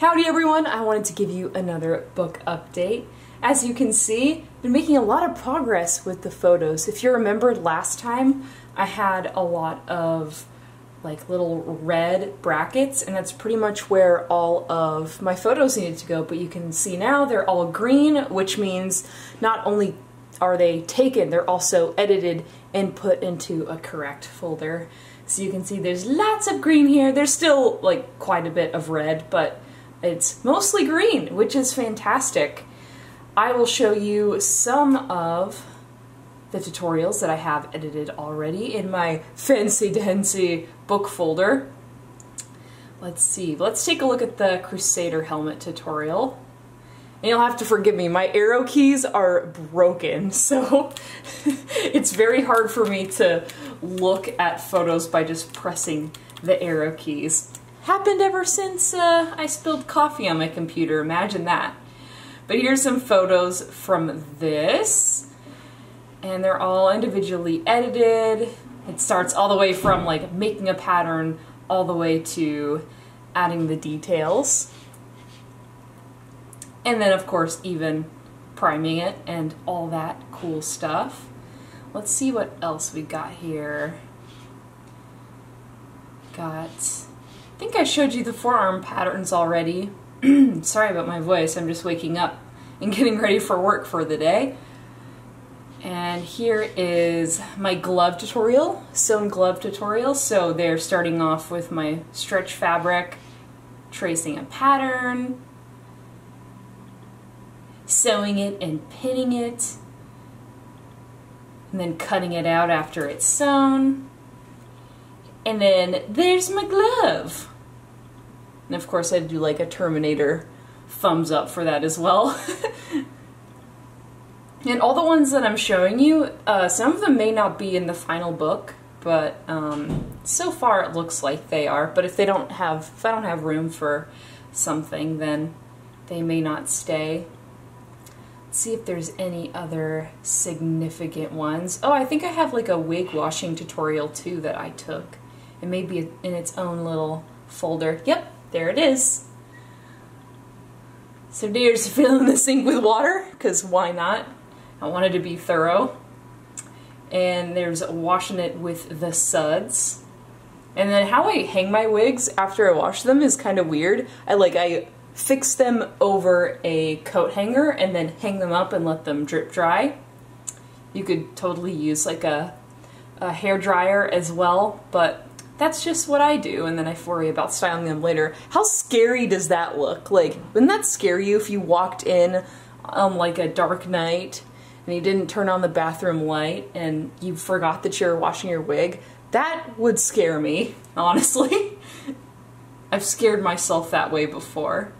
Howdy everyone, I wanted to give you another book update. As you can see, I've been making a lot of progress with the photos. If you remember last time, I had a lot of like little red brackets, and that's pretty much where all of my photos needed to go, but you can see now they're all green, which means not only are they taken, they're also edited and put into a correct folder. So you can see there's lots of green here. There's still like quite a bit of red, but it's mostly green, which is fantastic. I will show you some of the tutorials that I have edited already in my fancy dancy book folder. Let's see, let's take a look at the Crusader helmet tutorial. And you'll have to forgive me, my arrow keys are broken, so it's very hard for me to look at photos by just pressing the arrow keys. Happened ever since I spilled coffee on my computer, imagine that. But here's some photos from this, and they're all individually edited. It starts all the way from like making a pattern all the way to adding the details. And then of course even priming it and all that cool stuff. Let's see what else we got here. I think I showed you the forearm patterns already. Sorry about my voice, I'm just waking up and getting ready for work for the day. And here is my glove tutorial, sewn glove tutorial. So they're starting off with my stretch fabric, tracing a pattern, sewing it and pinning it, and then cutting it out after it's sewn. And then there's my glove. And of course I do like a Terminator thumbs up for that as well. And all the ones that I'm showing you, some of them may not be in the final book, but so far it looks like they are. But if I don't have room for something, then they may not stay. Let's see if there's any other significant ones. Oh, I think I have like a wig washing tutorial too that I took. It may be in its own little folder. Yep, there it is. So there's filling the sink with water, because why not? I wanted to be thorough. And there's washing it with the suds. And then how I hang my wigs after I wash them is kind of weird. I fix them over a coat hanger and then hang them up and let them drip dry. You could totally use like a hair dryer as well, but that's just what I do, and then I worry about styling them later. How scary does that look? Like, wouldn't that scare you if you walked in on like a dark night and you didn't turn on the bathroom light and you forgot that you were washing your wig? That would scare me, honestly. I've scared myself that way before.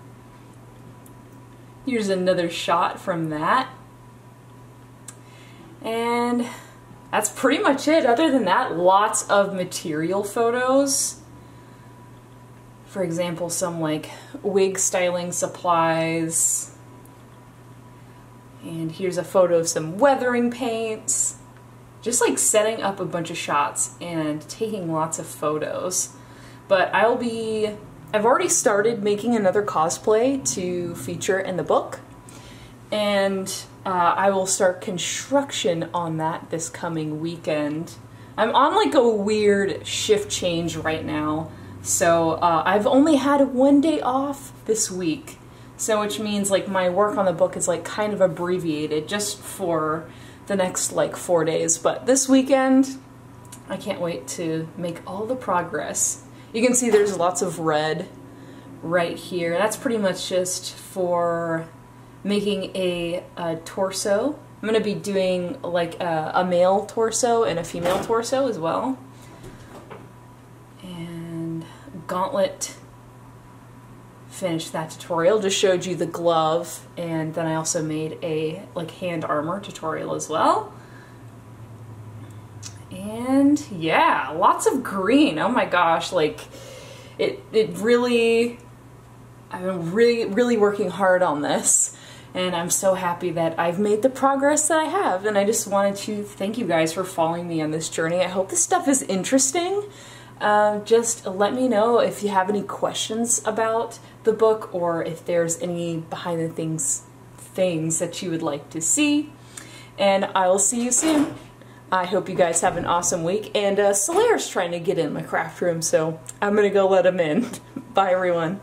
Here's another shot from that. And that's pretty much it. Other than that, lots of material photos. For example, some like wig styling supplies. And here's a photo of some weathering paints. Just like setting up a bunch of shots and taking lots of photos. But I've already started making another cosplay to feature in the book. And I will start construction on that this coming weekend. I'm on like a weird shift change right now, so I've only had one day off this week, so which means like my work on the book is like kind of abbreviated just for the next like 4 days, but this weekend I can't wait to make all the progress. You can see there's lots of red right here. That's pretty much just for making a torso. I'm going to be doing like a male torso and a female torso as well. And Gauntlet finished that tutorial, just showed you the glove, and then I also made a like hand armor tutorial as well. And yeah, lots of green. Oh my gosh, like it really, I've been really working hard on this. And I'm so happy that I've made the progress that I have, and I just wanted to thank you guys for following me on this journey. I hope this stuff is interesting. Just let me know if you have any questions about the book or if there's any behind the things that you would like to see. And I will see you soon. I hope you guys have an awesome week. And Solaire's trying to get in my craft room, so I'm gonna go let him in. Bye, everyone.